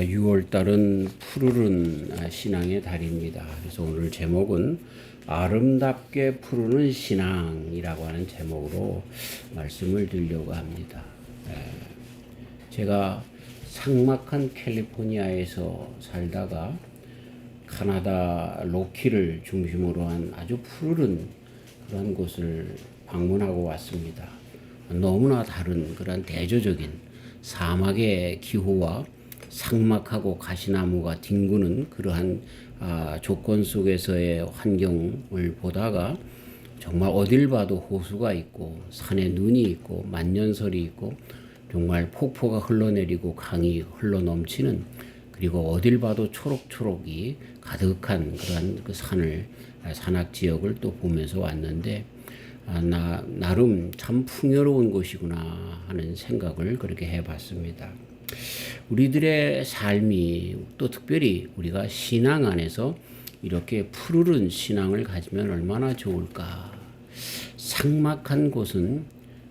6월 달은 푸르른 신앙의 달입니다. 그래서 오늘 제목은 아름답게 푸르는 신앙이라고 하는 제목으로 말씀을 드리려고 합니다. 제가 삭막한 캘리포니아에서 살다가 카나다 로키를 중심으로 한 아주 푸르른 그런 곳을 방문하고 왔습니다. 너무나 다른 그런 대조적인 사막의 기후와 삭막하고 가시나무가 뒹구는 그러한 조건 속에서의 환경을 보다가 정말 어딜 봐도 호수가 있고 산에 눈이 있고 만년설이 있고 정말 폭포가 흘러내리고 강이 흘러넘치는, 그리고 어딜 봐도 초록초록이 가득한 그러한 그 산악 지역을 또 보면서 왔는데, 나름 참 풍요로운 곳이구나 하는 생각을 그렇게 해봤습니다. 우리들의 삶이 또 특별히 우리가 신앙 안에서 이렇게 푸르른 신앙을 가지면 얼마나 좋을까. 삭막한 곳은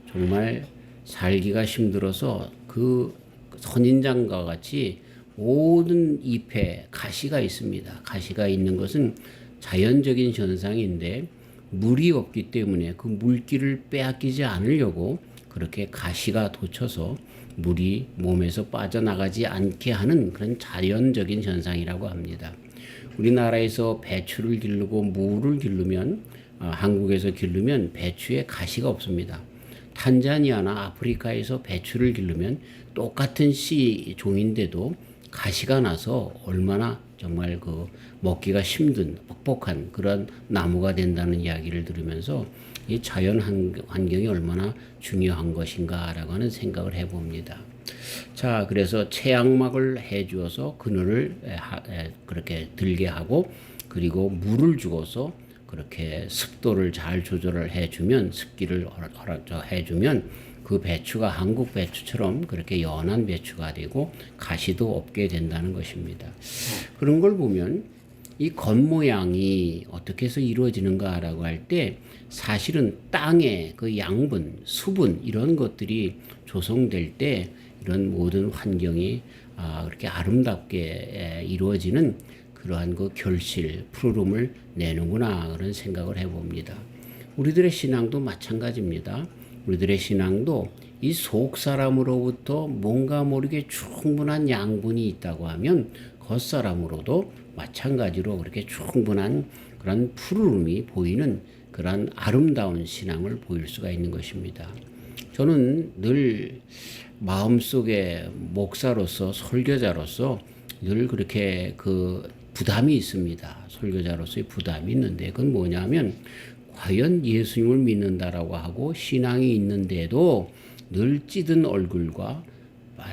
정말 살기가 힘들어서 그 선인장과 같이 모든 잎에 가시가 있습니다. 가시가 있는 것은 자연적인 현상인데, 물이 없기 때문에 그 물기를 빼앗기지 않으려고 그렇게 가시가 돋쳐서 물이 몸에서 빠져나가지 않게 하는 그런 자연적인 현상이라고 합니다. 우리나라에서 배추를 기르고 무를 기르면, 한국에서 기르면 배추에 가시가 없습니다. 탄자니아나 아프리카에서 배추를 기르면 똑같은 씨 종인데도 가시가 나서 얼마나 정말 그 먹기가 힘든 뻑뻑한 그런 나무가 된다는 이야기를 들으면서 이 자연 환경이 얼마나 중요한 것인가라고 하는 생각을 해봅니다. 자, 그래서 채양막을 해주어서 그늘을 그렇게 들게 하고, 그리고 물을 주어서 그렇게 습도를 잘 조절을 해주면, 습기를 해주면 그 배추가 한국 배추처럼 그렇게 연한 배추가 되고 가시도 없게 된다는 것입니다. 그런 걸 보면 이 겉모양이 어떻게 해서 이루어지는가라고 할 때, 사실은 땅의 그 양분, 수분 이런 것들이 조성될 때 이런 모든 환경이 그렇게 아름답게 이루어지는 그러한 그 결실, 푸르름을 내는구나 그런 생각을 해봅니다. 우리들의 신앙도 마찬가지입니다. 우리들의 신앙도 이 속 사람으로부터 뭔가 모르게 충분한 양분이 있다고 하면 겉사람으로도 마찬가지로 그렇게 충분한 그런 푸르름이 보이는 그런 아름다운 신앙을 보일 수가 있는 것입니다. 저는 늘 마음속에 목사로서 설교자로서 늘 그렇게 그 부담이 있습니다. 설교자로서의 부담이 있는데, 그건 뭐냐면 과연 예수님을 믿는다라고 하고 신앙이 있는데도 늘 찌든 얼굴과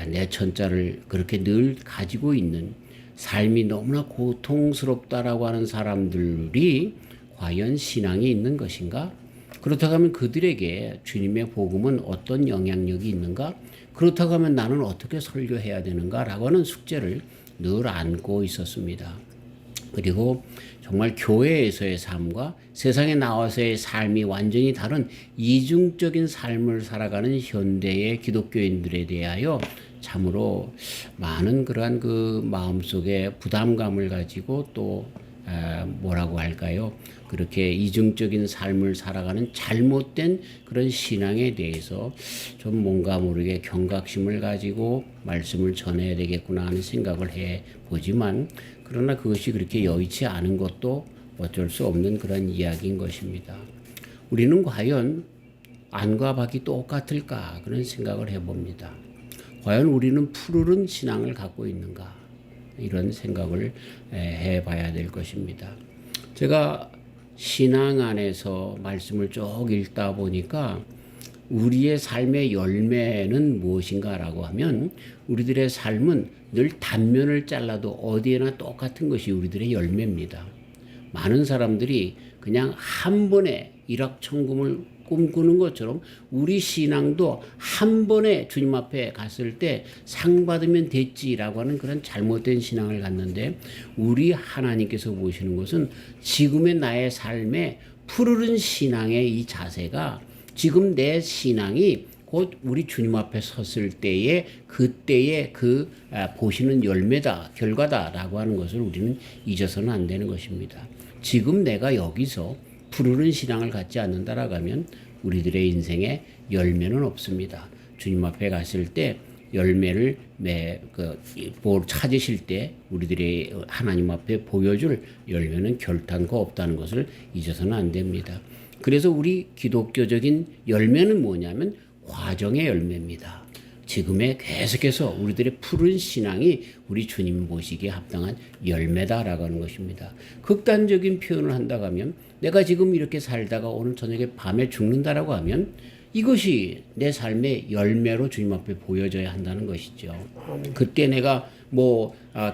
내천자를 그렇게 늘 가지고 있는, 삶이 너무나 고통스럽다라고 하는 사람들이 과연 신앙이 있는 것인가? 그렇다고 하면 그들에게 주님의 복음은 어떤 영향력이 있는가? 그렇다고 하면 나는 어떻게 설교해야 되는가라고 하는 숙제를 늘 안고 있었습니다. 그리고 정말 교회에서의 삶과 세상에 나와서의 삶이 완전히 다른 이중적인 삶을 살아가는 현대의 기독교인들에 대하여 참으로 많은 그러한 그 마음속에 부담감을 가지고 또 뭐라고 할까요? 그렇게 이중적인 삶을 살아가는 잘못된 그런 신앙에 대해서 좀 뭔가 모르게 경각심을 가지고 말씀을 전해야 되겠구나 하는 생각을 해보지만, 그러나 그것이 그렇게 여의치 않은 것도 어쩔 수 없는 그런 이야기인 것입니다. 우리는 과연 안과 밖이 똑같을까 그런 생각을 해봅니다. 과연 우리는 푸르른 신앙을 갖고 있는가, 이런 생각을 해봐야 될 것입니다. 제가 신앙 안에서 말씀을 쭉 읽다 보니까 우리의 삶의 열매는 무엇인가라고 하면, 우리들의 삶은 늘 단면을 잘라도 어디에나 똑같은 것이 우리들의 열매입니다. 많은 사람들이 그냥 한 번에 일확천금을 꿈꾸는 것처럼 우리 신앙도 한 번에 주님 앞에 갔을 때 상 받으면 됐지라고 하는 그런 잘못된 신앙을 갖는데, 우리 하나님께서 보시는 것은 지금의 나의 삶에 푸르른 신앙의 이 자세가 지금 내 신앙이 곧 우리 주님 앞에 섰을 때에 그때의 그 보시는 열매다, 결과다라고 하는 것을 우리는 잊어서는 안 되는 것입니다. 지금 내가 여기서 푸르른 신앙을 갖지 않는다라고 하면 우리들의 인생에 열매는 없습니다. 주님 앞에 갔을 때 열매를 찾으실 때 우리들의 하나님 앞에 보여줄 열매는 결단코 없다는 것을 잊어서는 안 됩니다. 그래서 우리 기독교적인 열매는 뭐냐면 과정의 열매입니다. 지금에 계속해서 우리들의 푸른 신앙이 우리 주님 보시기에 합당한 열매다라고 하는 것입니다. 극단적인 표현을 한다고 하면 내가 지금 이렇게 살다가 오늘 저녁에 밤에 죽는다라고 하면 이것이 내 삶의 열매로 주님 앞에 보여져야 한다는 것이죠. 그때 내가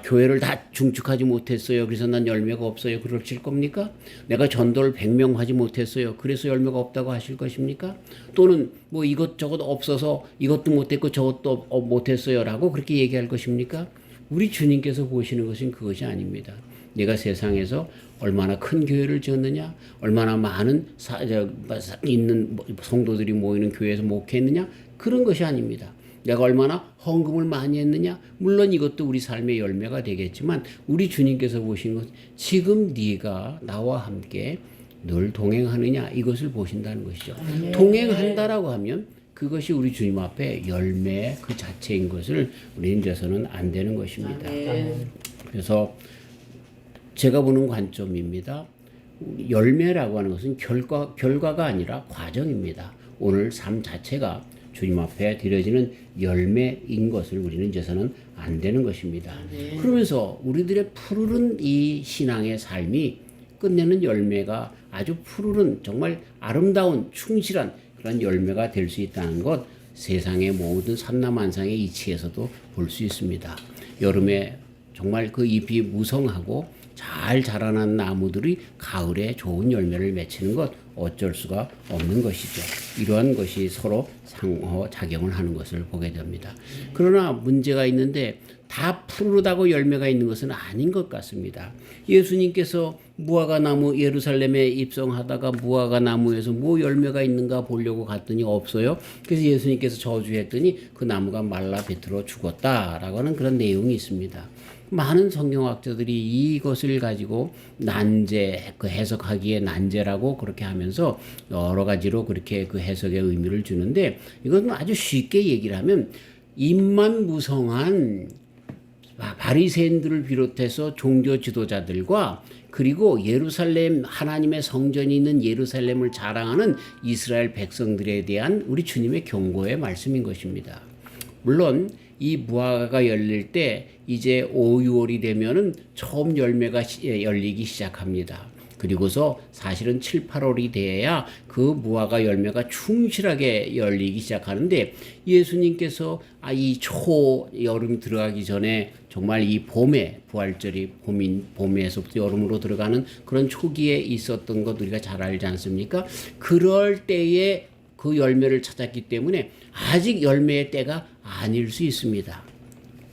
교회를 다 중축하지 못했어요. 그래서 난 열매가 없어요. 그러실 겁니까? 내가 전도를 100명 하지 못했어요. 그래서 열매가 없다고 하실 것입니까? 또는 이것저것 없어서 이것도 못했고 저것도 못했어요. 라고 그렇게 얘기할 것입니까? 우리 주님께서 보시는 것은 그것이 아닙니다. 내가 세상에서 얼마나 큰 교회를 지었느냐, 얼마나 많은 있는 성도들이 모이는 교회에서 목회했느냐, 그런 것이 아닙니다. 내가 얼마나 헌금을 많이 했느냐, 물론 이것도 우리 삶의 열매가 되겠지만 우리 주님께서 보시는 것, 지금 네가 나와 함께 늘 동행하느냐, 이것을 보신다는 것이죠. 네. 동행한다라고 하면 그것이 우리 주님 앞에 열매 그 자체인 것을 우리는 잊어서는 안 되는 것입니다. 네. 그래서 제가 보는 관점입니다. 열매라고 하는 것은 결과가 아니라 과정입니다. 오늘 삶 자체가 주님 앞에 드려지는 열매인 것을 우리는 잊어서는 안 되는 것입니다. 네. 그러면서 우리들의 푸르른 이 신앙의 삶이 끝내는 열매가 아주 푸르른 정말 아름다운 충실한 그런 열매가 될 수 있다는 것, 세상의 모든 삼라만상의 이치에서도 볼 수 있습니다. 여름에 정말 그 잎이 무성하고 잘 자라난 나무들이 가을에 좋은 열매를 맺히는 것 어쩔 수가 없는 것이죠. 이러한 것이 서로 상호작용을 하는 것을 보게 됩니다. 그러나 문제가 있는데 다 푸르다고 열매가 있는 것은 아닌 것 같습니다. 예수님께서 무화과 나무 예루살렘에 입성하다가 무화과 나무에서 열매가 있는가 보려고 갔더니 없어요. 그래서 예수님께서 저주했더니 그 나무가 말라 비틀어 죽었다라고 하는 그런 내용이 있습니다. 많은 성경학자들이 이것을 가지고 난제, 해석하기에 난제라고 그렇게 하면서 여러 가지로 그렇게 그 해석의 의미를 주는데, 이것은 아주 쉽게 얘기를 하면 입만 무성한 바리새인들을 비롯해서 종교 지도자들과 그리고 예루살렘, 하나님의 성전이 있는 예루살렘을 자랑하는 이스라엘 백성들에 대한 우리 주님의 경고의 말씀인 것입니다. 물론 이 무화과가 열릴 때 이제 5, 6월이 되면은 처음 열매가 열리기 시작합니다. 그리고서 사실은 7, 8월이 돼야 그 무화과 열매가 충실하게 열리기 시작하는데, 예수님께서 이 여름 들어가기 전에 정말 이 봄에 부활절이 봄에서부터 여름으로 들어가는 그런 초기에 있었던 것 우리가 잘 알지 않습니까? 그럴 때에 그 열매를 찾았기 때문에 아직 열매의 때가 아닐 수 있습니다.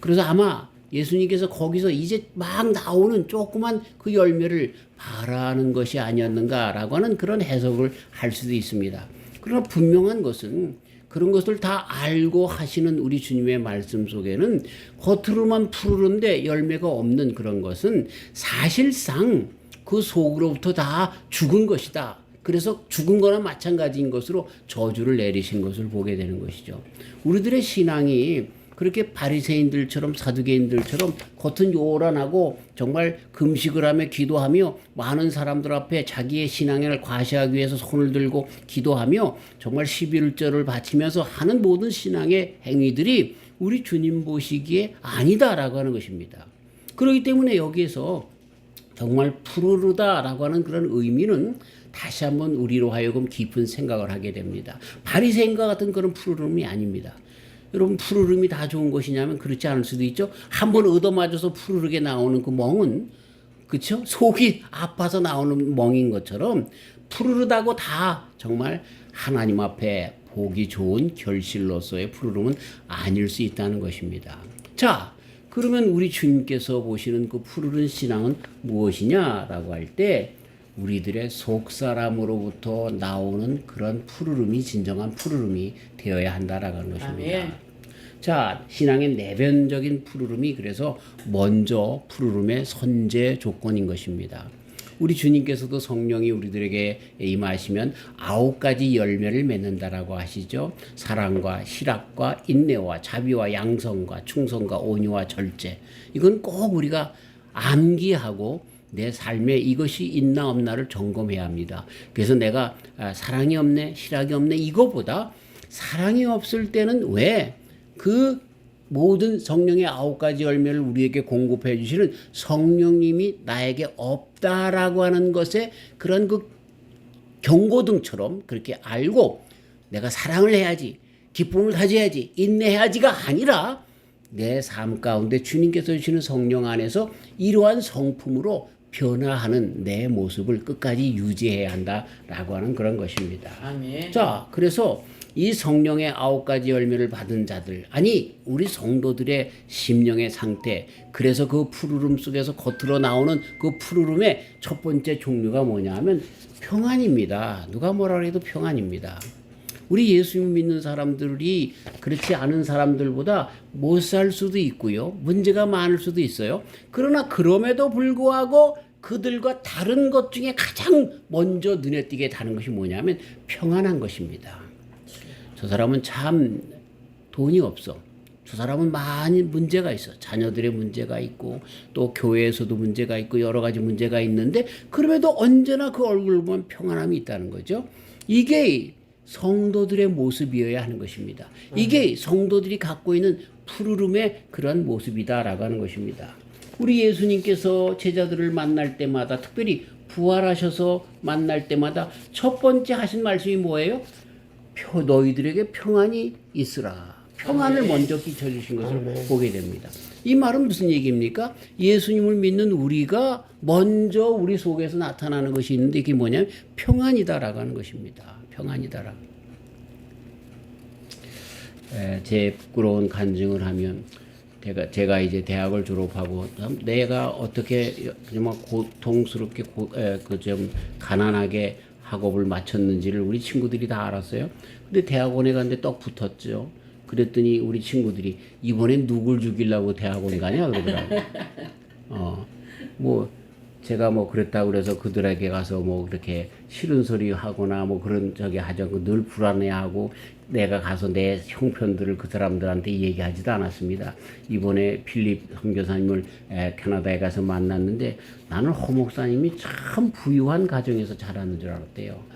그래서 아마 예수님께서 거기서 이제 막 나오는 조그만 그 열매를 바라는 것이 아니었는가라고 하는 그런 해석을 할 수도 있습니다. 그러나 분명한 것은 그런 것을 다 알고 하시는 우리 주님의 말씀 속에는 겉으로만 푸르른데 열매가 없는 그런 것은 사실상 그 속으로부터 다 죽은 것이다. 그래서 죽은 거나 마찬가지인 것으로 저주를 내리신 것을 보게 되는 것이죠. 우리들의 신앙이 그렇게 바리새인들처럼 사두개인들처럼 겉은 요란하고 정말 금식을 하며 기도하며 많은 사람들 앞에 자기의 신앙을 과시하기 위해서 손을 들고 기도하며 정말 11절을 바치면서 하는 모든 신앙의 행위들이 우리 주님 보시기에 아니다라고 하는 것입니다. 그렇기 때문에 여기에서 정말 푸르르다라고 하는 그런 의미는 다시 한번 우리로 하여금 깊은 생각을 하게 됩니다. 바리새인과 같은 그런 푸르름이 아닙니다. 여러분, 푸르름이 다 좋은 것이냐면 그렇지 않을 수도 있죠. 한번 얻어맞아서 푸르르게 나오는 그 멍은, 그렇죠? 속이 아파서 나오는 멍인 것처럼 푸르르다고 다 정말 하나님 앞에 보기 좋은 결실로서의 푸르름은 아닐 수 있다는 것입니다. 자, 그러면 우리 주님께서 보시는 그 푸르른 신앙은 무엇이냐라고 할 때 우리들의 속 사람으로부터 나오는 그런 푸르름이 진정한 푸르름이 되어야 한다라는 것입니다. 아멘. 자, 신앙의 내면적인 푸르름이 그래서 먼저 푸르름의 선제 조건인 것입니다. 우리 주님께서도 성령이 우리들에게 임하시면 9가지 열매를 맺는다라고 하시죠. 사랑과 희락과 인내와 자비와 양성과 충성과 온유와 절제. 이건 꼭 우리가 암기하고 내 삶에 이것이 있나 없나를 점검해야 합니다. 그래서 내가 사랑이 없네, 희락이 없네 이거보다 사랑이 없을 때는 왜 그 모든 성령의 9가지 열매를 우리에게 공급해 주시는 성령님이 나에게 없다라고 하는 것에 그런 그 경고등처럼 그렇게 알고 내가 사랑을 해야지, 기쁨을 가져야지, 인내해야지가 아니라 내 삶 가운데 주님께서 주시는 성령 안에서 이러한 성품으로 변화하는 내 모습을 끝까지 유지해야 한다라고 하는 그런 것입니다. 아멘. 자, 그래서 이 성령의 9가지 열매를 받은 자들, 아니 우리 성도들의 심령의 상태, 그래서 그 푸르름 속에서 겉으로 나오는 그 푸르름의 첫 번째 종류가 뭐냐 하면 평안입니다. 누가 뭐라 해도 평안입니다. 우리 예수님 믿는 사람들이 그렇지 않은 사람들보다 못 살 수도 있고요. 문제가 많을 수도 있어요. 그러나 그럼에도 불구하고 그들과 다른 것 중에 가장 먼저 눈에 띄게 다른 것이 뭐냐면 평안한 것입니다. 저 사람은 참 돈이 없어. 저 사람은 많이 문제가 있어. 자녀들의 문제가 있고 또 교회에서도 문제가 있고 여러 가지 문제가 있는데 그럼에도 언제나 그 얼굴을 보면 평안함이 있다는 거죠. 이게 성도들의 모습이어야 하는 것입니다. 이게 성도들이 갖고 있는 푸르름의 그런 모습이다라고 하는 것입니다. 우리 예수님께서 제자들을 만날 때마다 특별히 부활하셔서 만날 때마다 첫 번째 하신 말씀이 뭐예요? 너희들에게 평안이 있으라. 평안을 먼저 끼쳐주신 것을 보게 됩니다. 이 말은 무슨 얘기입니까? 예수님을 믿는 우리가 먼저 우리 속에서 나타나는 것이 있는데 이게 뭐냐면 평안이다라고 하는 것입니다. 평안이다라. 제 부끄러운 간증을 하면 제가 이제 대학을 졸업하고 내가 어떻게 정말 고통스럽게 그 좀 가난하게 학업을 마쳤는지를 우리 친구들이 다 알았어요. 근데 대학원에 갔는데 떡 붙었죠. 그랬더니 우리 친구들이 이번엔 누굴 죽이려고 대학원 가냐 그러더라고요. 뭐 제가 뭐 그랬다고 그래서 그들에게 가서 뭐 그렇게 싫은 소리 하거나 뭐 그런 저기 하죠. 늘 불안해하고 내가 가서 내 형편들을 그 사람들한테 얘기하지도 않았습니다. 이번에 필립 선교사님을 캐나다에 가서 만났는데 나는 허 목사님이 참 부유한 가정에서 자라는 줄 알았대요.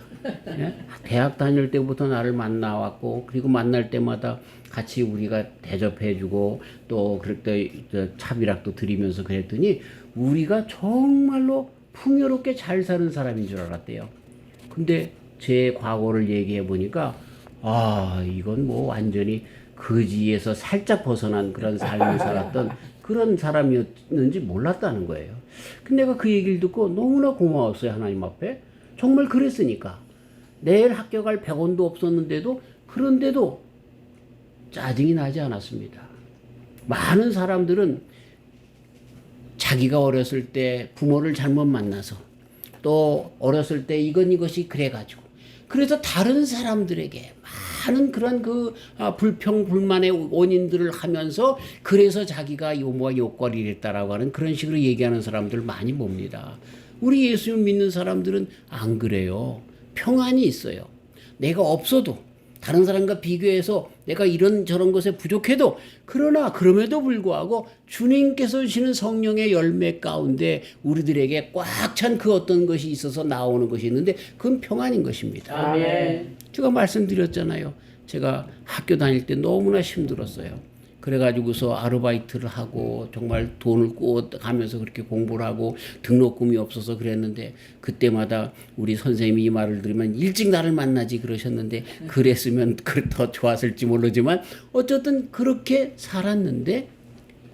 예? 대학 다닐 때부터 나를 만나왔고 그리고 만날 때마다 같이 우리가 대접해주고 또 그럴 때 차비락도 드리면서 그랬더니 우리가 정말로 풍요롭게 잘 사는 사람인 줄 알았대요. 근데 제 과거를 얘기해 보니까 이건 뭐 완전히 거지에서 살짝 벗어난 그런 삶을 살았던 그런 사람이었는지 몰랐다는 거예요. 근데 내가 그 얘기를 듣고 너무나 고마웠어요. 하나님 앞에. 정말 그랬으니까. 내일 합격할 100원도 없었는데도 그런데도 짜증이 나지 않았습니다. 많은 사람들은 자기가 어렸을 때 부모를 잘못 만나서 또 어렸을 때 이것이 그래가지고 그래서 다른 사람들에게 많은 그런 불평 불만의 원인들을 하면서 그래서 자기가 욕거리를 했다라고 하는 그런 식으로 얘기하는 사람들 많이 봅니다. 우리 예수님 믿는 사람들은 안 그래요. 평안이 있어요. 내가 없어도 다른 사람과 비교해서 내가 이런 저런 것에 부족해도 그러나 그럼에도 불구하고 주님께서 주시는 성령의 열매 가운데 우리들에게 꽉 찬 그 어떤 것이 있어서 나오는 것이 있는데 그건 평안인 것입니다. 아멘. 제가 말씀드렸잖아요. 제가 학교 다닐 때 너무나 힘들었어요. 그래가지고서 아르바이트를 하고 정말 돈을 꿔가면서 그렇게 공부를 하고 등록금이 없어서 그랬는데 그때마다 우리 선생님이 이 말을 들으면 일찍 나를 만나지 그러셨는데 그랬으면 더 좋았을지 모르지만 어쨌든 그렇게 살았는데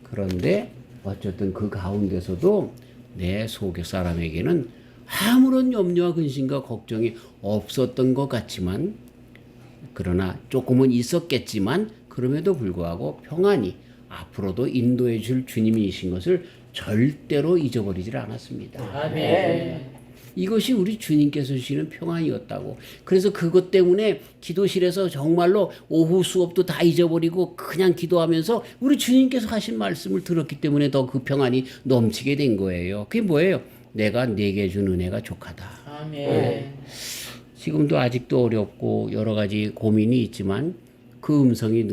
그런데 어쨌든 그 가운데서도 내 속의 사람에게는 아무런 염려와 근심과 걱정이 없었던 것 같지만 그러나 조금은 있었겠지만 그럼에도 불구하고 평안히 앞으로도 인도해 줄 주님이신 것을 절대로 잊어버리질 않았습니다. 아멘. 이것이 우리 주님께서 주시는 평안이었다고. 그래서 그것 때문에 기도실에서 정말로 오후 수업도 다 잊어버리고 그냥 기도하면서 우리 주님께서 하신 말씀을 들었기 때문에 더 그 평안이 넘치게 된 거예요. 그게 뭐예요? 내가 네게 준 은혜가 족하다. 아멘. 지금도 아직도 어렵고 여러 가지 고민이 있지만 그 음성이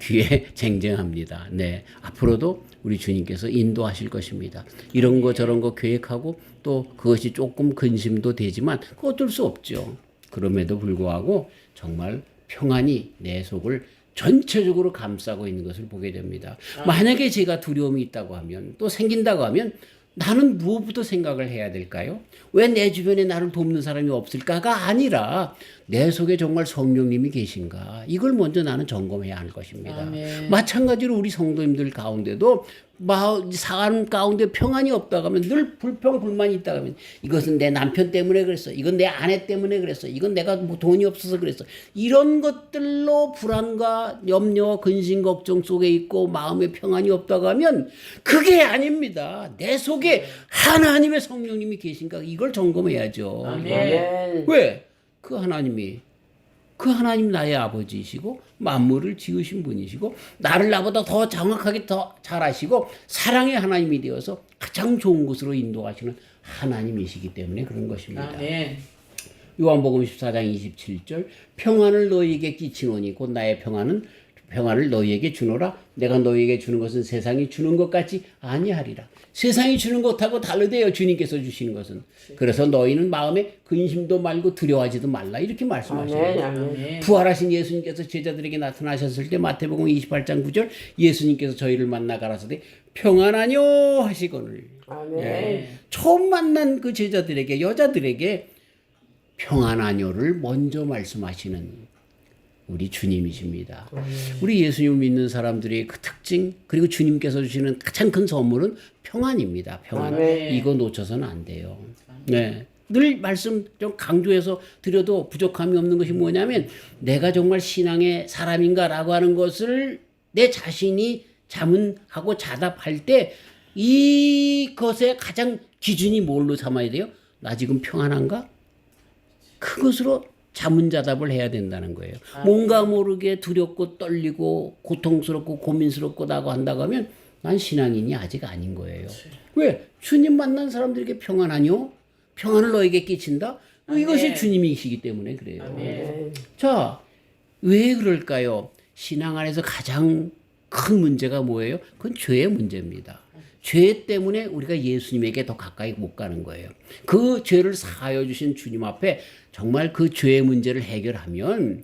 귀에 쟁쟁합니다. 네, 앞으로도 우리 주님께서 인도하실 것입니다. 이런 거 저런 거 계획하고 또 그것이 조금 근심도 되지만 그거 어쩔 수 없죠. 그럼에도 불구하고 정말 평안이 내 속을 전체적으로 감싸고 있는 것을 보게 됩니다. 만약에 제가 두려움이 있다고 하면 또 생긴다고 하면 나는 무엇부터 생각을 해야 될까요? 왜 내 주변에 나를 돕는 사람이 없을까가 아니라 내 속에 정말 성령님이 계신가? 이걸 먼저 나는 점검해야 할 것입니다. 아멘. 마찬가지로 우리 성도님들 가운데도 사람 가운데 평안이 없다고 하면 늘 불평불만이 있다고 하면 이것은 내 남편 때문에 그랬어. 이건 내 아내 때문에 그랬어. 이건 내가 뭐 돈이 없어서 그랬어. 이런 것들로 불안과 염려, 근심, 걱정 속에 있고 마음에 평안이 없다고 하면 그게 아닙니다. 내 속에 하나님의 성령님이 계신가 이걸 점검해야죠. 아멘. 왜? 그 하나님 나의 아버지이시고 만물을 지으신 분이시고 나를 나보다 더 정확하게 더 잘 아시고 사랑의 하나님이 되어서 가장 좋은 곳으로 인도하시는 하나님이시기 때문에 그런 것입니다. 아멘. 요한복음 14장 27절 평안을 너희에게 끼치노니 곧 나의 평안을 너희에게 주노라. 내가 너희에게 주는 것은 세상이 주는 것 같지 아니하리라. 세상이 주는 것하고 다르대요. 주님께서 주시는 것은. 그래서 너희는 마음에 근심도 말고 두려워하지도 말라. 이렇게 말씀하시네요. 아멘. 부활하신 예수님께서 제자들에게 나타나셨을 때 마태복음 28장 9절 예수님께서 저희를 만나 가라사대 평안하뇨 하시거늘. 아멘. 처음 만난 그 제자들에게 여자들에게 평안하뇨를 먼저 말씀하시는 우리 주님이십니다. 우리 예수님을 믿는 사람들의 그 특징 그리고 주님께서 주시는 가장 큰 선물은 평안입니다. 평안. 아멘. 이거 놓쳐서는 안 돼요. 네. 늘 말씀 좀 강조해서 드려도 부족함이 없는 것이 뭐냐면 내가 정말 신앙의 사람인가라고 하는 것을 내 자신이 자문하고 자답할 때 이것의 가장 기준이 뭘로 삼아야 돼요? 나 지금 평안한가? 그것으로 자문자답을 해야 된다는 거예요. 뭔가 모르게 두렵고 떨리고 고통스럽고 고민스럽고라고 한다고 하면 난 신앙인이 아직 아닌 거예요. 왜? 주님 만난 사람들에게 평안하뇨? 평안을 너에게 끼친다? 이것이 주님이시기 때문에 그래요. 아멘. 자, 왜 그럴까요? 신앙 안에서 가장 큰 문제가 뭐예요? 그건 죄의 문제입니다. 죄 때문에 우리가 예수님에게 더 가까이 못 가는 거예요. 그 죄를 사하여 주신 주님 앞에 정말 그 죄의 문제를 해결하면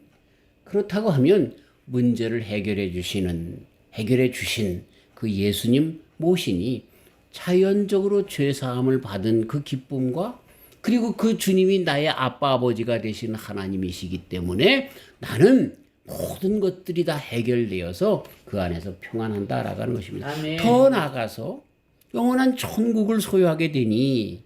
그렇다고 하면 문제를 해결해 주신 그 예수님 모시니 자연적으로 죄 사함을 받은 그 기쁨과 그리고 그 주님이 나의 아빠 아버지가 되시는 하나님이시기 때문에 나는 모든 것들이 다 해결되어서 그 안에서 평안한다라고 하는 것입니다. 아멘. 더 나아가서 영원한 천국을 소유하게 되니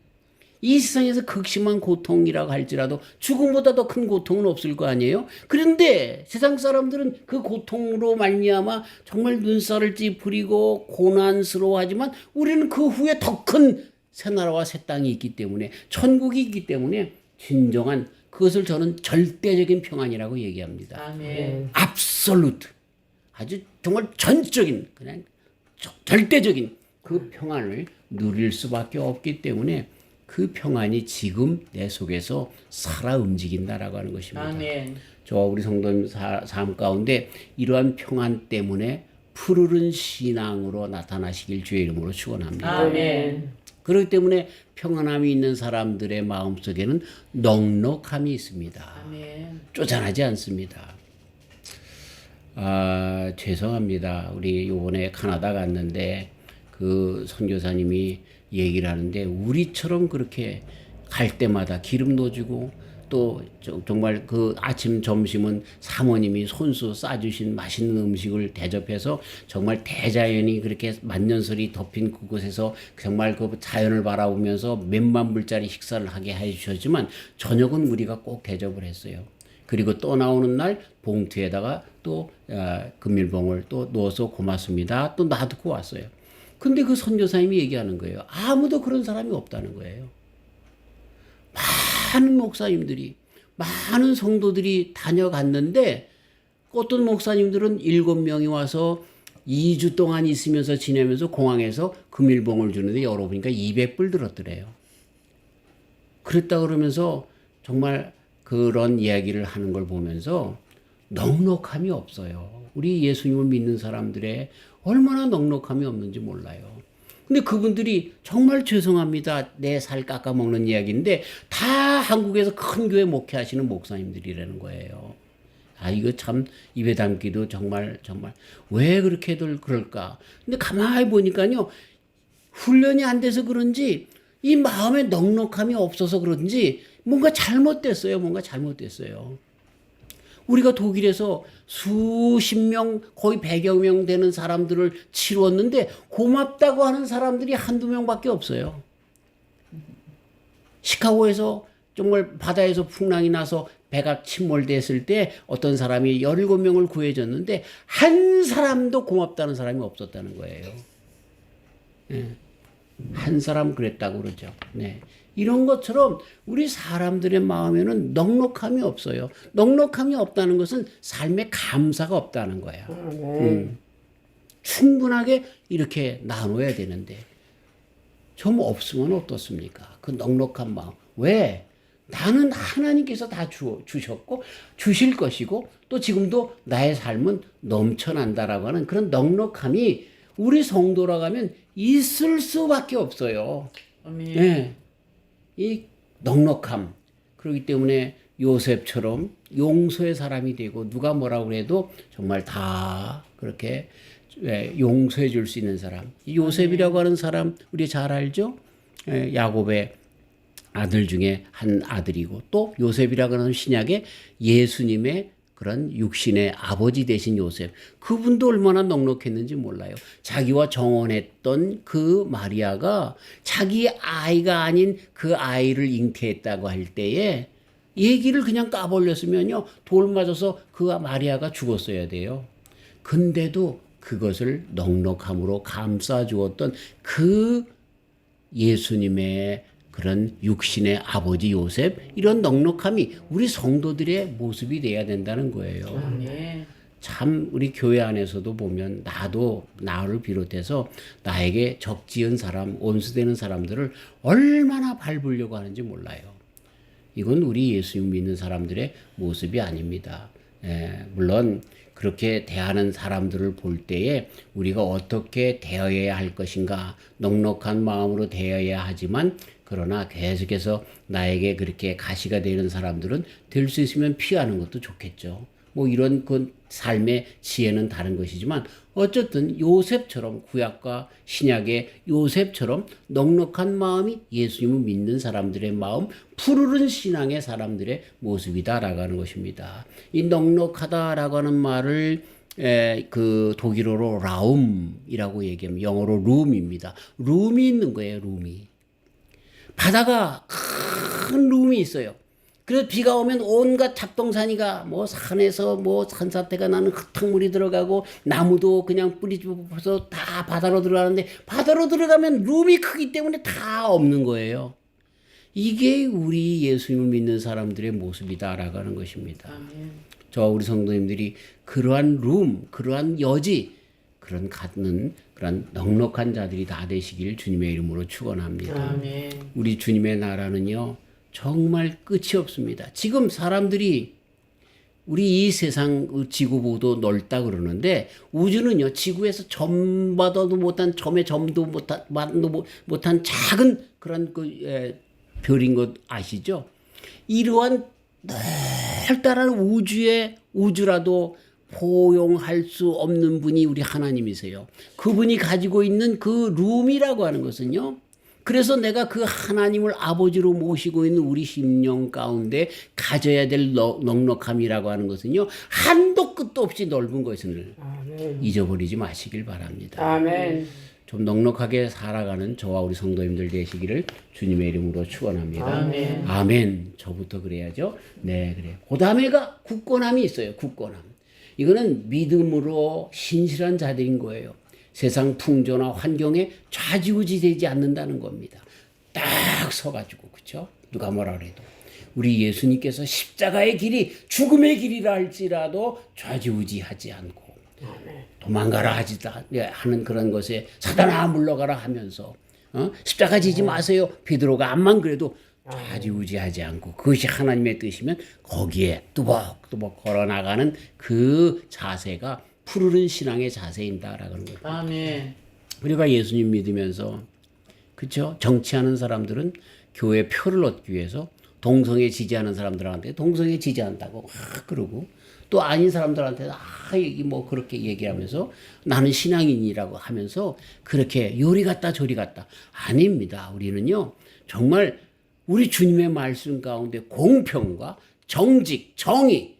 이 세상에서 극심한 고통이라고 할지라도 죽음보다 더 큰 고통은 없을 거 아니에요? 그런데 세상 사람들은 그 고통으로 말미암아 정말 눈살을 찌푸리고 고난스러워하지만 우리는 그 후에 더 큰 새나라와 새 땅이 있기 때문에 천국이 있기 때문에 진정한 그것을 저는 절대적인 평안이라고 얘기합니다. 아멘. absolute 아주 정말 전적인 그냥 절대적인 그 평안을 누릴 수밖에 없기 때문에 그 평안이 지금 내 속에서 살아 움직인다라고 하는 것입니다. 아멘. 저 우리 성도님 삶 가운데 이러한 평안 때문에 푸르른 신앙으로 나타나시길 주의 이름으로 축원합니다. 아멘. 그렇기 때문에 평안함이 있는 사람들의 마음속에는 넉넉함이 있습니다. 아멘. 쪼잔하지 않습니다. 죄송합니다. 우리 요번에 카나다 갔는데 그 선교사님이 얘기를 하는데 우리처럼 그렇게 갈 때마다 기름 넣어주고 또 정말 그 아침 점심은 사모님이 손수 싸주신 맛있는 음식을 대접해서 정말 대자연이 그렇게 만년설이 덮인 그곳에서 정말 그 자연을 바라보면서 몇만 불짜리 식사를 하게 해주셨지만 저녁은 우리가 꼭 대접을 했어요. 그리고 또 나오는 날 봉투에다가 또 금일봉을 또 넣어서 고맙습니다. 또 놔두고 왔어요. 근데 그 선교사님이 얘기하는 거예요. 아무도 그런 사람이 없다는 거예요. 많은 목사님들이, 많은 성도들이 다녀갔는데 어떤 목사님들은 7명이 와서 2주 동안 있으면서 지내면서 공항에서 금일봉을 주는데 열어보니까 200불 들었더래요. 그랬다 그러면서 정말 그런 이야기를 하는 걸 보면서 넉넉함이 없어요. 우리 예수님을 믿는 사람들의 얼마나 넉넉함이 없는지 몰라요. 근데 그분들이 정말 죄송합니다. 내 살 깎아먹는 이야기인데 다 한국에서 큰 교회 목회하시는 목사님들이라는 거예요. 아, 이거 참 입에 담기도 정말 왜 그렇게들 그럴까? 근데 가만히 보니까요, 훈련이 안 돼서 그런지 이 마음에 넉넉함이 없어서 그런지 뭔가 잘못됐어요. 우리가 독일에서 수십 명, 거의 100여 명 되는 사람들을 치루었는데 고맙다고 하는 사람들이 한두 명밖에 없어요. 시카고에서 정말 바다에서 풍랑이 나서 배가 침몰됐을 때 어떤 사람이 17명을 구해줬는데 한 사람도 고맙다는 사람이 없었다는 거예요. 네. 한 사람 그랬다고 그러죠. 네. 이런 것처럼 우리 사람들의 마음에는 넉넉함이 없어요. 넉넉함이 없다는 것은 삶에 감사가 없다는 거야. 충분하게 이렇게 나눠야 되는데 좀 없으면 어떻습니까? 그 넉넉한 마음. 왜? 나는 하나님께서 다 주셨고 주실 것이고 또 지금도 나의 삶은 넘쳐난다라고 하는 그런 넉넉함이 우리 성도라고 하면 있을 수밖에 없어요. 아멘. 네. 이 넉넉함. 그렇기 때문에 요셉처럼 용서의 사람이 되고 누가 뭐라고 해도 정말 다 그렇게 용서해 줄 수 있는 사람. 이 요셉이라고 하는 사람 우리 잘 알죠? 야곱의 아들 중에 한 아들이고 또 요셉이라고 하는 신약의 예수님의 그런 육신의 아버지 되신 요셉. 그분도 얼마나 넉넉했는지 몰라요. 자기와 정혼했던 그 마리아가 자기 아이가 아닌 그 아이를 잉태했다고 할 때에 얘기를 그냥 까버렸으면요. 돌 맞아서 그 마리아가 죽었어야 돼요. 근데도 그것을 넉넉함으로 감싸 주었던 그 예수님의 그런 육신의 아버지 요셉, 이런 넉넉함이 우리 성도들의 모습이 돼야 된다는 거예요. 아멘. 참 우리 교회 안에서도 보면 나를 비롯해서 나에게 적지은 사람, 원수되는 사람들을 얼마나 밟으려고 하는지 몰라요. 이건 우리 예수님 믿는 사람들의 모습이 아닙니다. 물론 그렇게 대하는 사람들을 볼 때에 우리가 어떻게 대해야 할 것인가 넉넉한 마음으로 대해야 하지만 그러나 계속해서 나에게 그렇게 가시가 되는 사람들은 될 수 있으면 피하는 것도 좋겠죠. 뭐 이런 그 삶의 지혜는 다른 것이지만 어쨌든 요셉처럼 구약과 신약의 요셉처럼 넉넉한 마음이 예수님을 믿는 사람들의 마음, 푸르른 신앙의 사람들의 모습이다라고 하는 것입니다. 이 넉넉하다라고 하는 말을 그 독일어로 라움이라고 얘기하면 영어로 룸입니다. 룸이 있는 거예요. 룸이. 바다가 큰 룸이 있어요. 그래서 비가 오면 온갖 잡동사니가 뭐 산에서 뭐 산사태가 나는 흙탕물이 들어가고 나무도 그냥 뿌리 뽑아서 다 바다로 들어가는데 바다로 들어가면 룸이 크기 때문에 다 없는 거예요. 이게 우리 예수님을 믿는 사람들의 모습이다라고 하는 것입니다. 아멘. 저와 우리 성도님들이 그러한 룸, 그러한 여지, 그런 갖는 그런 넉넉한 자들이 다 되시길 주님의 이름으로 축원합니다. 아멘. 우리 주님의 나라는요 정말 끝이 없습니다. 지금 사람들이 우리 이 세상 지구보도 넓다 그러는데 우주는요 지구에서 점 받아도 못한 점의 점도 못한 작은 그런 별인 것 아시죠? 이러한 넓다란 우주라도 포용할 수 없는 분이 우리 하나님이세요. 그분이 가지고 있는 그 룸이라고 하는 것은요. 그래서 내가 그 하나님을 아버지로 모시고 있는 우리 심령 가운데 가져야 될 넉넉함이라고 하는 것은요. 한도 끝도 없이 넓은 것을 아멘. 잊어버리지 마시길 바랍니다. 아멘. 좀 넉넉하게 살아가는 저와 우리 성도님들 되시기를 주님의 이름으로 축원합니다. 아멘. 아멘. 저부터 그래야죠. 네, 그래. 그다음에가 굳건함이 있어요. 굳건함. 이거는 믿음으로 신실한 자들인 거예요. 세상 풍조나 환경에 좌지우지되지 않는다는 겁니다. 딱 서가지고 그렇죠? 누가 뭐라 그래도 우리 예수님께서 십자가의 길이 죽음의 길이라 할지라도 좌지우지하지 않고 도망가라 하는 그런 것에 사단아 물러가라 하면서 십자가 지지 마세요. 베드로가 암만 그래도 좌지우지하지 않고 그것이 하나님의 뜻이면 거기에 뚜벅뚜벅 걸어나가는 그 자세가 푸르른 신앙의 자세인다라는 거예요. 아멘. 우리가 예수님 믿으면서 그렇죠? 정치하는 사람들은 교회 표를 얻기 위해서 동성애 지지하는 사람들한테 동성애 지지한다고 막 그러고 또 아닌 사람들한테 여기 뭐 그렇게 얘기하면서 나는 신앙인이라고 하면서 그렇게 요리 같다 저리 같다. 아닙니다. 우리는요 정말 우리 주님의 말씀 가운데 공평과 정직, 정의,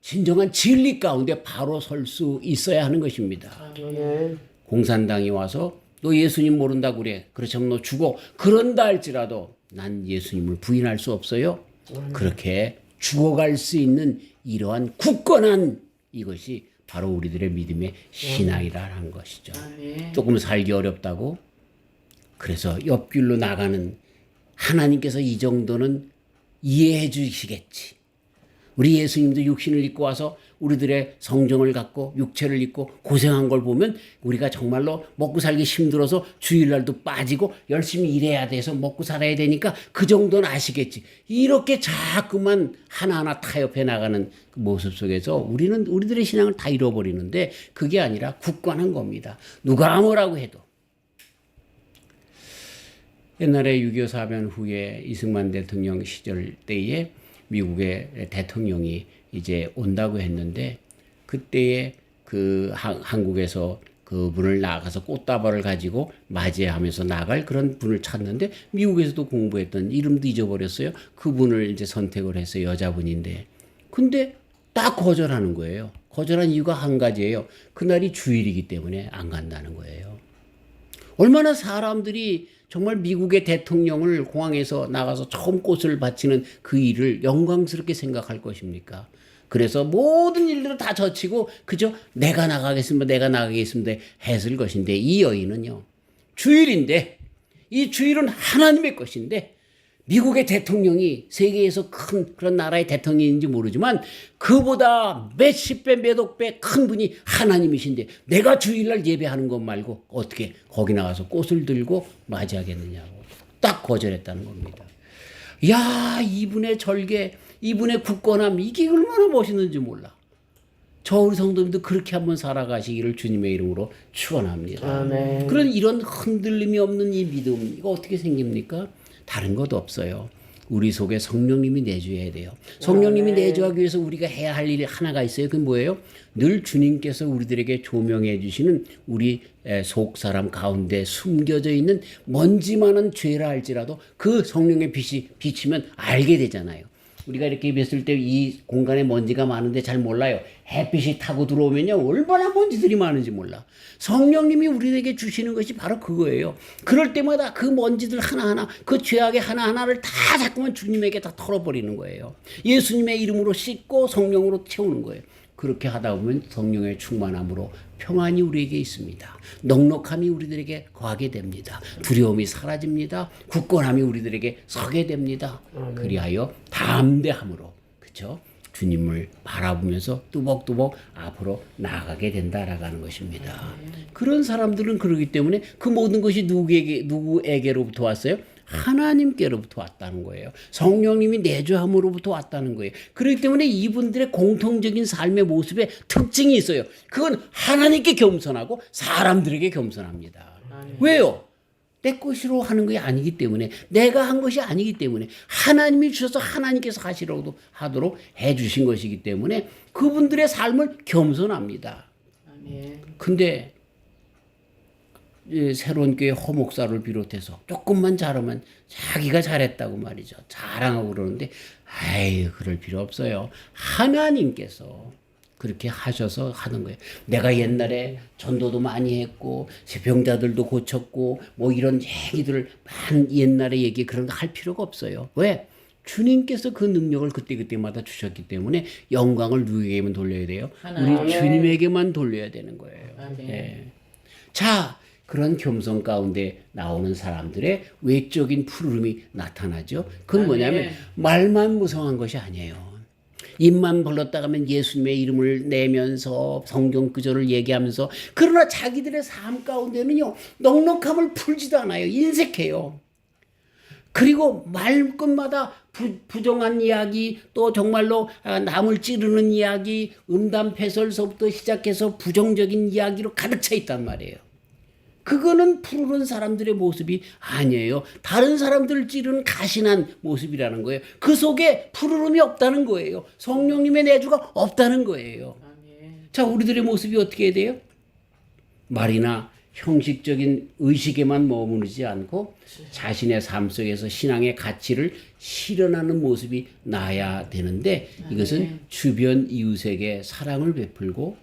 진정한 진리 가운데 바로 설 수 있어야 하는 것입니다. 아멘. 공산당이 와서 너 예수님 모른다고 그래. 그렇지만 너 죽어. 그런다 할지라도 난 예수님을 부인할 수 없어요. 그렇게 죽어갈 수 있는 이러한 굳건한 이것이 바로 우리들의 믿음의 신앙이라는 것이죠. 아멘. 조금 살기 어렵다고 그래서 옆길로 나가는 하나님께서 이 정도는 이해해 주시겠지. 우리 예수님도 육신을 입고 와서 우리들의 성정을 갖고 육체를 입고 고생한 걸 보면 우리가 정말로 먹고 살기 힘들어서 주일날도 빠지고 열심히 일해야 돼서 먹고 살아야 되니까 그 정도는 아시겠지. 이렇게 자꾸만 하나하나 타협해 나가는 그 모습 속에서 우리는 우리들의 신앙을 다 잃어버리는데 그게 아니라 굳건한 겁니다. 누가 뭐라고 해도. 옛날에 6.25 사변 후에 이승만 대통령 시절 때에 미국의 대통령이 이제 온다고 했는데 그때에 그 한국에서 그분을 나가서 꽃다발을 가지고 맞이하면서 나갈 그런 분을 찾는데 미국에서도 공부했던 이름도 잊어버렸어요. 그분을 이제 선택을 했어요. 여자분인데. 근데 딱 거절하는 거예요. 거절한 이유가 한 가지예요. 그날이 주일이기 때문에 안 간다는 거예요. 얼마나 사람들이 정말 미국의 대통령을 공항에서 나가서 처음 꽃을 바치는 그 일을 영광스럽게 생각할 것입니까? 그래서 모든 일들을 다 젖히고 그저 내가 나가겠습니다 했을 것인데 이 여인은요. 주일인데 이 주일은 하나님의 것인데 미국의 대통령이 세계에서 큰 그런 나라의 대통령인지 모르지만 그보다 몇십 배, 몇억 배 큰 분이 하나님이신데 내가 주일날 예배하는 것 말고 어떻게 거기 나가서 꽃을 들고 맞이하겠느냐고 딱 거절했다는 겁니다. 야, 이분의 절개, 이분의 굳건함 이게 얼마나 멋있는지 몰라. 저 우리 성도님도 그렇게 한번 살아가시기를 주님의 이름으로 축원합니다. 아멘. 그런 이런 흔들림이 없는 이 믿음 이거 어떻게 생깁니까? 다른 것도 없어요. 우리 속에 성령님이 내주어야 돼요. 성령님이 내주하기 위해서 우리가 해야 할 일이 하나가 있어요. 그게 뭐예요? 늘 주님께서 우리들에게 조명해 주시는 우리 속 사람 가운데 숨겨져 있는 먼지 많은 죄라 할지라도 그 성령의 빛이 비치면 알게 되잖아요. 우리가 이렇게 뵀을 때 이 공간에 먼지가 많은데 잘 몰라요. 햇빛이 타고 들어오면요 얼마나 먼지들이 많은지 몰라. 성령님이 우리에게 주시는 것이 바로 그거예요. 그럴 때마다 그 먼지들 하나하나 그 죄악의 하나하나를 다 자꾸만 주님에게 다 털어버리는 거예요. 예수님의 이름으로 씻고 성령으로 채우는 거예요. 그렇게 하다 보면 성령의 충만함으로 평안이 우리에게 있습니다. 넉넉함이 우리들에게 거하게 됩니다. 두려움이 사라집니다. 굳건함이 우리들에게 서게 됩니다. 그리하여 담대함으로 그렇죠? 주님을 바라보면서 뚜벅뚜벅 앞으로 나아가게 된다라고 하는 것입니다. 그런 사람들은 그러기 때문에 그 모든 것이 누구에게로부터 왔어요? 하나님께로부터 왔다는 거예요. 성령님이 내주함으로부터 왔다는 거예요. 그렇기 때문에 이분들의 공통적인 삶의 모습에 특징이 있어요. 그건 하나님께 겸손하고 사람들에게 겸손합니다. 왜요? 내 것으로 하는 것이 아니기 때문에 내가 한 것이 아니기 때문에 하나님이 주셔서 하나님께서 하도록 해주신 것이기 때문에 그분들의 삶을 겸손합니다. 근데 새로운 교회 허목사를 비롯해서 조금만 잘하면 자기가 잘했다고 말이죠. 자랑하고 그러는데 아이 그럴 필요 없어요. 하나님께서 그렇게 하셔서 하는 거예요. 내가 옛날에 전도도 많이 했고 병자들도 고쳤고 뭐 이런 얘기들을 옛날에 얘기 그런 거 할 필요가 없어요. 왜? 주님께서 그 능력을 그때그때마다 주셨기 때문에 영광을 누구에게만 돌려야 돼요? 우리 주님에게만 돌려야 되는 거예요. 네. 자, 그런 겸손 가운데 나오는 사람들의 외적인 푸르름이 나타나죠. 그건 뭐냐면 말만 무성한 것이 아니에요. 입만 벌렀다가면 예수님의 이름을 내면서 성경 구절을 얘기하면서, 그러나 자기들의 삶 가운데는요 넉넉함을 풀지도 않아요. 인색해요. 그리고 말끝마다 부정한 이야기, 또 정말로 남을 찌르는 이야기, 음담패설서부터 시작해서 부정적인 이야기로 가득 차 있단 말이에요. 그거는 푸르른 사람들의 모습이 아니에요. 다른 사람들을 찌르는 가신한 모습이라는 거예요. 그 속에 푸르름이 없다는 거예요. 성령님의 내주가 없다는 거예요. 자, 우리들의 모습이 어떻게 돼요? 말이나 형식적인 의식에만 머무르지 않고 자신의 삶 속에서 신앙의 가치를 실현하는 모습이 나야 되는데, 이것은 주변 이웃에게 사랑을 베풀고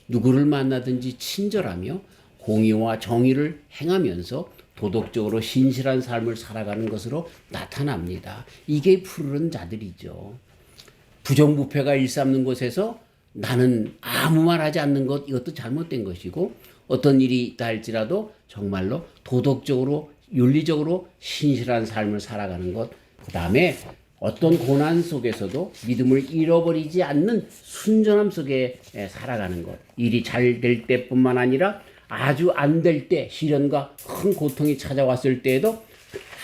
누구를 만나든지 친절하며 공의와 정의를 행하면서 도덕적으로 신실한 삶을 살아가는 것으로 나타납니다. 이게 푸르른 자들이죠. 부정부패가 일삼는 곳에서 나는 아무 말 하지 않는 것, 이것도 잘못된 것이고, 어떤 일이 있다 할지라도 정말로 도덕적으로 윤리적으로 신실한 삶을 살아가는 것, 그 다음에 어떤 고난 속에서도 믿음을 잃어버리지 않는 순전함 속에 살아가는 것. 일이 잘 될 때뿐만 아니라 아주 안 될 때, 시련과 큰 고통이 찾아왔을 때에도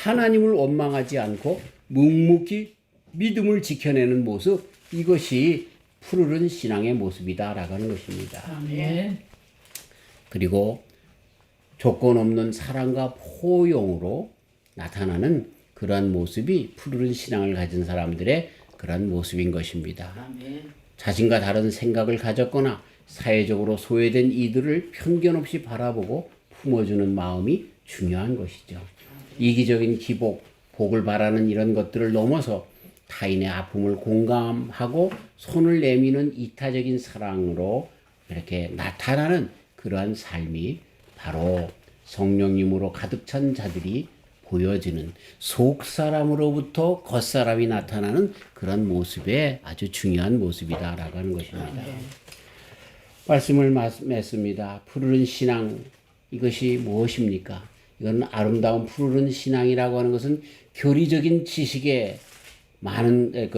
하나님을 원망하지 않고 묵묵히 믿음을 지켜내는 모습, 이것이 푸르른 신앙의 모습이다라고 하는 것입니다. 아멘. 그리고 조건 없는 사랑과 포용으로 나타나는 그러한 모습이 푸르른 신앙을 가진 사람들의 그러한 모습인 것입니다. 아멘. 자신과 다른 생각을 가졌거나 사회적으로 소외된 이들을 편견 없이 바라보고 품어주는 마음이 중요한 것이죠. 이기적인 기복, 복을 바라는 이런 것들을 넘어서 타인의 아픔을 공감하고 손을 내미는 이타적인 사랑으로 이렇게 나타나는 그러한 삶이 바로 성령님으로 가득 찬 자들이 보여지는, 속사람으로부터 겉사람이 나타나는 그런 모습의 아주 중요한 모습이다라고 하는 것입니다. 말씀을 맺습니다. 푸르른 신앙, 이것이 무엇입니까? 이건 아름다운 푸르른 신앙이라고 하는 것은 교리적인 지식에 많은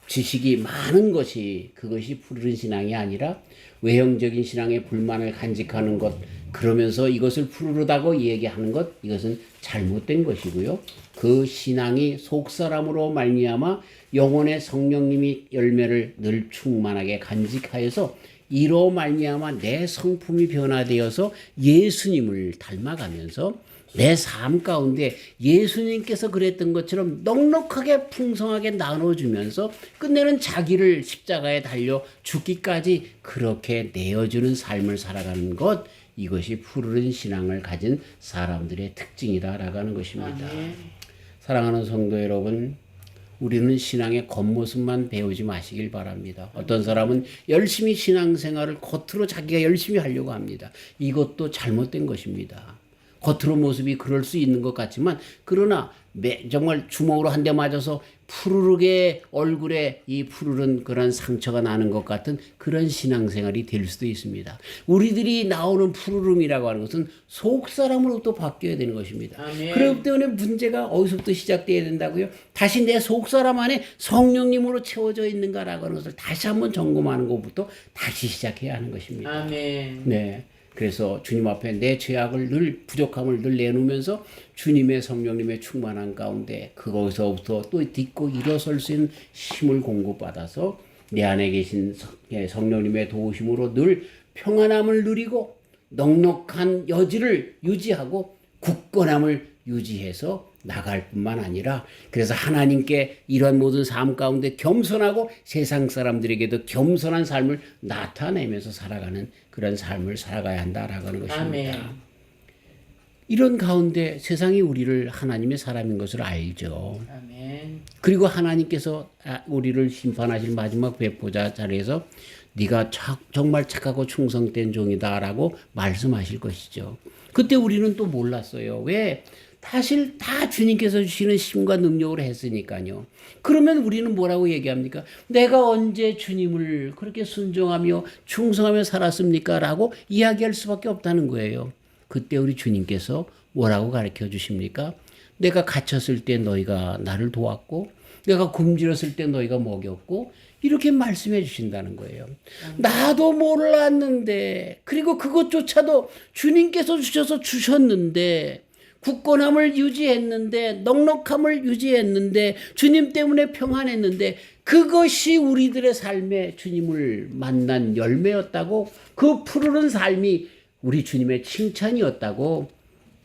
지식이 많은 것이, 그것이 푸르른 신앙이 아니라 외형적인 신앙에 불만을 간직하는 것, 그러면서 이것을 푸르르다고 얘기하는 것, 이것은 잘못된 것이고요. 그 신앙이 속사람으로 말미암아 영혼의 성령님이 열매를 늘 충만하게 간직하여서 이로 말미암아 내 성품이 변화되어서 예수님을 닮아가면서 내 삶 가운데 예수님께서 그랬던 것처럼 넉넉하게 풍성하게 나눠주면서 끝내는 자기를 십자가에 달려 죽기까지 그렇게 내어주는 삶을 살아가는 것, 이것이 푸르른 신앙을 가진 사람들의 특징이다라고 하는 것입니다. 사랑하는 성도 여러분, 우리는 신앙의 겉모습만 배우지 마시길 바랍니다. 어떤 사람은 열심히 신앙생활을 겉으로 자기가 열심히 하려고 합니다. 이것도 잘못된 것입니다. 겉으로 모습이 그럴 수 있는 것 같지만, 그러나 정말 주먹으로 한 대 맞아서 푸르르게 얼굴에 이 푸르른 그런 상처가 나는 것 같은 그런 신앙생활이 될 수도 있습니다. 우리들이 나오는 푸르름이라고 하는 것은 속사람으로부터 바뀌어야 되는 것입니다. 아멘. 그렇기 때문에 문제가 어디서부터 시작돼야 된다고요? 다시 내 속사람 안에 성령님으로 채워져 있는가라고 하는 것을 다시 한번 점검하는 것부터 다시 시작해야 하는 것입니다. 아멘. 네. 그래서 주님 앞에 내 죄악을 늘, 부족함을 늘 내놓으면서 주님의 성령님의 충만한 가운데 그거기서부터 또 딛고 일어설 수 있는 힘을 공급받아서 내 안에 계신 성령님의 도우심으로 늘 평안함을 누리고 넉넉한 여지를 유지하고 굳건함을 유지해서 나갈 뿐만 아니라, 그래서 하나님께 이런 모든 삶 가운데 겸손하고 세상 사람들에게도 겸손한 삶을 나타내면서 살아가는 그런 삶을 살아가야 한다라고 하는 것입니다. 아멘. 이런 가운데 세상이 우리를 하나님의 사람인 것을 알죠. 아멘. 그리고 하나님께서 우리를 심판하실 마지막 배포자 자리에서 네가 정말 착하고 충성된 종이다라고 말씀하실 것이죠. 그때 우리는 또 몰랐어요. 왜? 사실 다 주님께서 주시는 힘과 능력으로 했으니까요. 그러면 우리는 뭐라고 얘기합니까? 내가 언제 주님을 그렇게 순종하며 충성하며 살았습니까? 라고 이야기할 수밖에 없다는 거예요. 그때 우리 주님께서 뭐라고 가르쳐 주십니까? 내가 갇혔을 때 너희가 나를 도왔고 내가 굶주렸을 때 너희가 먹였고 이렇게 말씀해 주신다는 거예요. 나도 몰랐는데 그리고 그것조차도 주님께서 주셔서 주셨는데 굳건함을 유지했는데 넉넉함을 유지했는데 주님 때문에 평안했는데 그것이 우리들의 삶에 주님을 만난 열매였다고 그 푸르른 삶이 우리 주님의 칭찬이었다고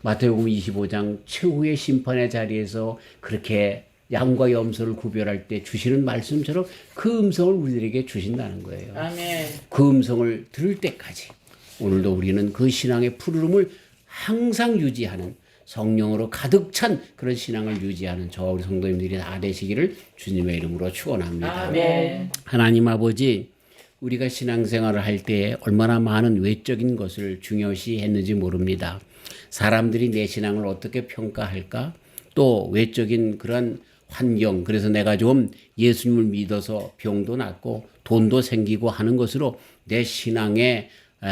마태복음 25장 최후의 심판의 자리에서 그렇게 양과 염소를 구별할 때 주시는 말씀처럼 그 음성을 우리들에게 주신다는 거예요. 아멘. 그 음성을 들을 때까지 오늘도 우리는 그 신앙의 푸르름을 항상 유지하는 성령으로 가득 찬 그런 신앙을 유지하는 저와 우리 성도님들이 다 되시기를 주님의 이름으로 축원합니다. 아멘. 하나님 아버지, 우리가 신앙생활을 할 때 얼마나 많은 외적인 것을 중요시 했는지 모릅니다. 사람들이 내 신앙을 어떻게 평가할까? 또 외적인 그런 환경, 그래서 내가 좀 예수님을 믿어서 병도 낫고 돈도 생기고 하는 것으로 내 신앙의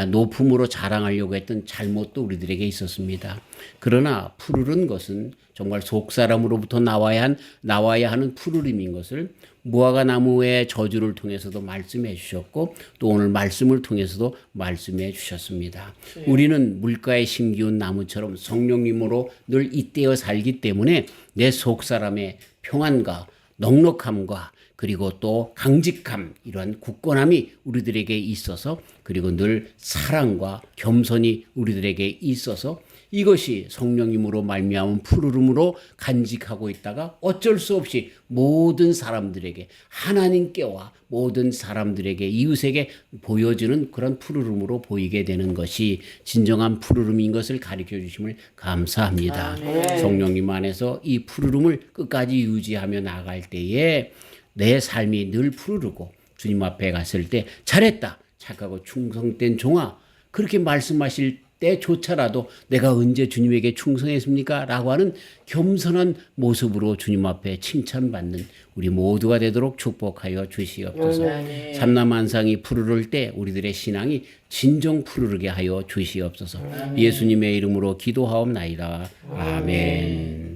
높음으로 자랑하려고 했던 잘못도 우리들에게 있었습니다. 그러나 푸르른 것은 정말 속사람으로부터 나와야 하는 푸르림인 것을 무화과 나무의 저주를 통해서도 말씀해 주셨고 또 오늘 말씀을 통해서도 말씀해 주셨습니다. 우리는 물가에 심기운 나무처럼 성령님으로 늘 잇대어 살기 때문에 내 속사람의 평안과 넉넉함과 그리고 또 강직함, 이러한 굳건함이 우리들에게 있어서 그리고 늘 사랑과 겸손이 우리들에게 있어서 이것이 성령님으로 말미암은 푸르름으로 간직하고 있다가 어쩔 수 없이 모든 사람들에게 하나님께와 모든 사람들에게 이웃에게 보여주는 그런 푸르름으로 보이게 되는 것이 진정한 푸르름인 것을 가르쳐 주심을 감사합니다. 성령님 안에서 이 푸르름을 끝까지 유지하며 나아갈 때에 내 삶이 늘 푸르르고 주님 앞에 갔을 때 잘했다, 착하고 충성된 종아, 그렇게 말씀하실 때조차라도 내가 언제 주님에게 충성했습니까? 라고 하는 겸손한 모습으로 주님 앞에 칭찬받는 우리 모두가 되도록 축복하여 주시옵소서. 삼라만상이 푸르를 때 우리들의 신앙이 진정 푸르르게 하여 주시옵소서. 예수님의 이름으로 기도하옵나이다. 아멘.